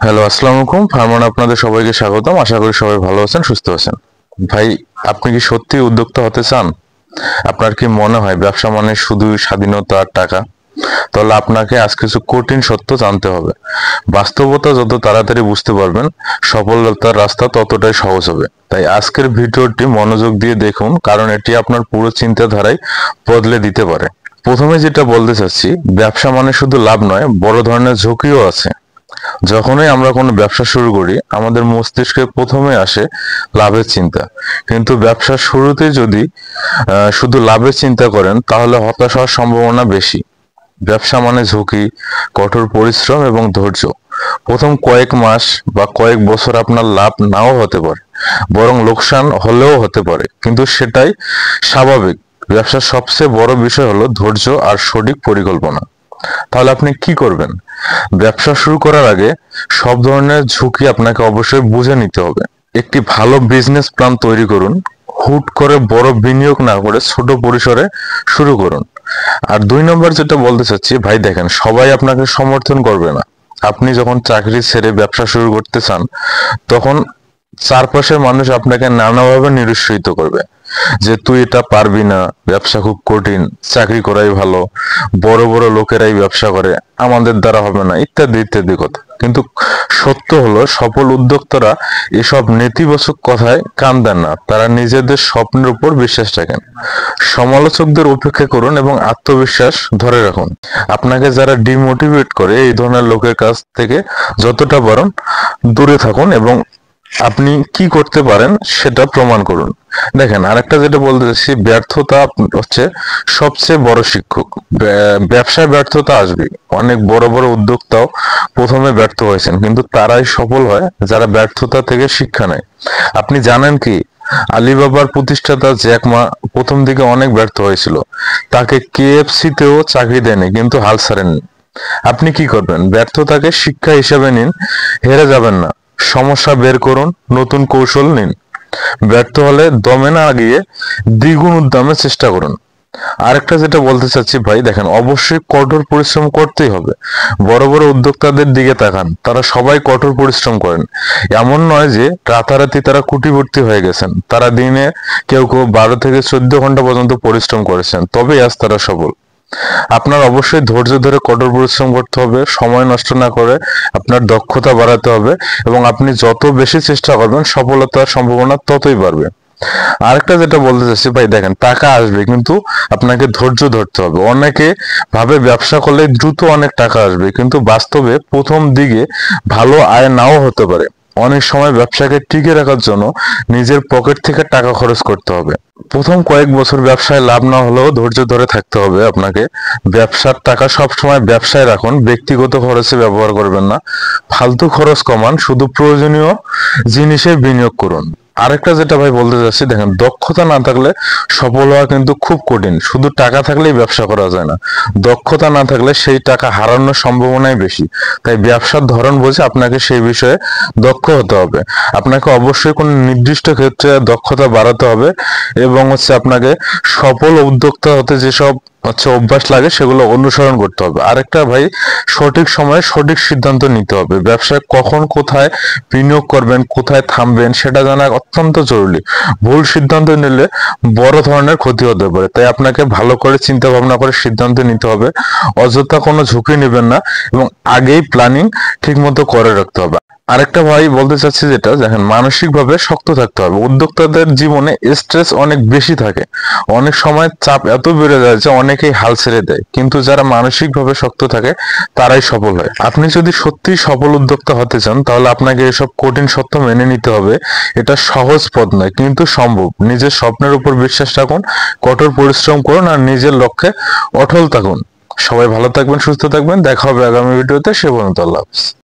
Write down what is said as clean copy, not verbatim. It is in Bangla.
হ্যালো, আসসালামু আলাইকুম। ফারমান আপনাদের সবাইকে স্বাগতম। আশা করি সবাই ভালো আছেন, সুস্থ আছেন। ভাই, আপনি কি সত্যি উদ্যোক্তা হতে চান? আপনার কি মনে হয় ব্যবসা মানে শুধু স্বাধীনতা আর টাকা? তাহলে আপনাকে আজ কিছু কঠিন সত্য জানতে হবে। বাস্তবতা যত তাড়াতাড়ি বুঝতে পারবেন, সফলতার রাস্তা ততটাই সহজ হবে। তাই আজকের ভিডিওটি মনোযোগ দিয়ে দেখুন, কারণ এটি আপনার পুরো চিন্তাধারাই বদলে দিতে পারে। প্রথমে যেটা বলতে চাচ্ছি, ব্যবসা মানে শুধু লাভ নয়, বড় ধরনের ঝুঁকিও আছে। যখনই আমরা কোনো ব্যবসা শুরু করি, আমাদের মস্তিষ্কে প্রথমে আসে লাভের চিন্তা। কিন্তু ব্যবসার শুরুতে যদি শুধু লাভের চিন্তা করেন, তাহলে হতাশ হওয়ার সম্ভাবনা বেশি। ব্যবসা মানে ঝুঁকি, কঠোর পরিশ্রম এবং ধৈর্য। প্রথম কয়েক মাস বা কয়েক বছর আপনার লাভ নাও হতে পারে, বরং লোকসান হলেও হতে পারে, কিন্তু সেটাই স্বাভাবিক। ব্যবসার সবচেয়ে বড় বিষয় হলো ধৈর্য আর সঠিক পরিকল্পনা। তাহলে আপনি কি করবেন? ব্যবসা শুরু করার আগে সব ধরনের ঝুঁকি আপনাকে অবশ্যই বুঝে নিতে হবে। একটি ভালো বিজনেস প্ল্যান তৈরি করুন। হুট করে বড় বিনিয়োগ না করে ছোট পরিসরে শুরু করুন। আর 2 নম্বর যেটা বলতে চাচ্ছি, ভাই দেখেন, সবাই আপনাকে সমর্থন করবে না। আপনি যখন চাকরি ছেড়ে ব্যবসা শুরু করতে চান, তখন চারপাশের মানুষ আপনাকে নানাভাবে নিরুৎসাহিত করবে যে তুই এটা পারবি না, ব্যবসা খুব কঠিন, চাকরি করাই ভালো, বড় বড় লোকেরাই ব্যবসা করে, আমাদের দ্বারা হবে না, ইত্যাদি ইত্যাদি কথা। কিন্তু সত্য হলো, সফল উদ্যোক্তারা এসব নেতিবাচক কথায় কান দেন না। তারা নিজেদের স্বপ্নের উপর বিশ্বাস রাখেন। সমালোচকদের উপেক্ষা করুন এবং আত্মবিশ্বাস ধরে রাখুন। আপনাকে যারা ডিমোটিভেট করে, এই ধরনের লোকের কাছ থেকে যতটা পারেন দূরে থাকুন এবং আপনি কি করতে পারেন সেটা প্রমাণ করুন। দেখেন, আরেকটা যেটা বলতে চাচ্ছি, ব্যর্থতা হচ্ছে সবচেয়ে বড় শিক্ষক। ব্যবসায় ব্যর্থতা আসবে। অনেক বড় বড় উদ্যোক্তাও প্রথমে ব্যর্থ হয়েছেন, কিন্তু তারাই সফল হয় যারা ব্যর্থতা থেকে শিক্ষা নেয়। আপনি জানেন কি, আলিবাবার প্রতিষ্ঠাতা জ্যাক মা প্রথম দিকে অনেক ব্যর্থ হয়েছিল। তাকে কেএফসি তেও চাকরি দেয়নি, কিন্তু হাল ছাড়েননি। আপনি কি করবেন? ব্যর্থতাকে শিক্ষা হিসেবে নিন, হেরে যাবেন না। সমস্যা বের করুন, নতুন কৌশল নিন। ব্যর্থ হলে দমে না গিয়ে দ্বিগুণ উদ্যমে চেষ্টা করুন। আরেকটা যেটা বলতে চাচ্ছি, ভাই দেখেন, অবশ্যই কঠোর পরিশ্রম করতেই হবে। বড় বড় উদ্যোক্তাদের দিকে তাকান, তারা সবাই কঠোর পরিশ্রম করেন। এমন নয় যে রাতারাতি তারা কোটিপতি হয়ে গেছেন। তারা দিনে কেউ কেউ 12 থেকে 14 ঘন্টা পর্যন্ত পরিশ্রম করেছেন, তবেই আজ তারা সফল। আপনার অবশ্যই ধৈর্য ধরে কঠোর পরিশ্রম করতে হবে, সময় নষ্ট না করে আপনার দক্ষতা বাড়াতে হবে, এবং আপনি যত বেশি চেষ্টা করবেন, সফলতার সম্ভাবনা ততই বাড়বে। আরেকটা যেটা বলতে চাচ্ছি, ভাই দেখেন, টাকা আসবে, কিন্তু আপনাকে ধৈর্য ধরতে হবে। অনেকে ভাবে ব্যবসা করলে দ্রুত অনেক টাকা আসবে, কিন্তু বাস্তবে প্রথম দিকে ভালো আয় নাও হতে পারে। অনেক সময় ব্যবসাকে টিকে রাখার জন্য নিজের পকেট থেকে টাকা খরচ করতে হবে। প্রথম কয়েক বছর ব্যবসায় লাভ না হলেও ধৈর্য ধরে থাকতে হবে আপনাকে। ব্যবসার টাকা সবসময় ব্যবসায় রাখুন, ব্যক্তিগত খরচে ব্যবহার করবেন না। ফালতু খরচ কমান, শুধু প্রয়োজনীয় জিনিসে বিনিয়োগ করুন। আরেকটা যেটা ভাই বলতে চাচ্ছি, দেখেন, দক্ষতা না থাকলে সফল হওয়া কিন্তু খুব কঠিন। শুধু টাকা থাকলেই ব্যবসা করা যায় না। দক্ষতা না থাকলে সেই টাকা হারানোর সম্ভাবনাই বেশি। তাই ব্যবসার ধরন বুঝে আপনাকে সেই বিষয়ে দক্ষ হতে হবে। আপনাকে অবশ্যই কোনো নির্দিষ্ট ক্ষেত্রে দক্ষতা বাড়াতে হবে, এবং আপনাকে সফল উদ্যোক্তা হতে যেসব অভ্যাস লাগে সেগুলো অনুসরণ করতে হবে। আরেকটা ভাই, সঠিক সময়ে সঠিক সিদ্ধান্ত নিতে হবে। ব্যবসায় কখন কোথায় বিনিয়োগ করবেন, কোথায় থামবেন, সেটা জানা অত্যন্ত জরুরি। ভুল সিদ্ধান্ত নিলে বড় ধরনের ক্ষতি হতে পারে। তাই আপনাকে ভালো করে চিন্তা ভাবনা করে সিদ্ধান্ত নিতে হবে। অযথা কোনো ঝুঁকি নেবেন না, এবং আগেই প্ল্যানিং ঠিক মতো করে রাখতে হবে। আরেকটা ভাই বলতে চাচ্ছি, যেটা দেখেন, মানসিকভাবে শক্ত থাকতে হবে। উদ্যোক্তাদের জীবনে স্ট্রেস অনেক বেশি থাকে। অনেক সময় চাপ এত বেড়ে যায় যে অনেকেই হাল ছেড়ে দেয়, কিন্তু যারা মানসিকভাবে শক্ত থাকে তারাই সফল হয়। আপনি যদি সত্যিই সফল উদ্যোক্তা হতে চান, তাহলে আপনাকে এসব কঠিন সত্য মেনে নিতে হবে। এটা সহজ পথ নয়, কিন্তু সম্ভব। নিজের স্বপ্নের উপর বিশ্বাস রাখুন, কঠোর পরিশ্রম করুন, আর নিজের লক্ষ্যে অটল থাকুন। সবাই ভালো থাকবেন, সুস্থ থাকবেন। দেখা হবে আগামী ভিডিওতে। সে পর্যন্ত আল্লাহ হাফেজ।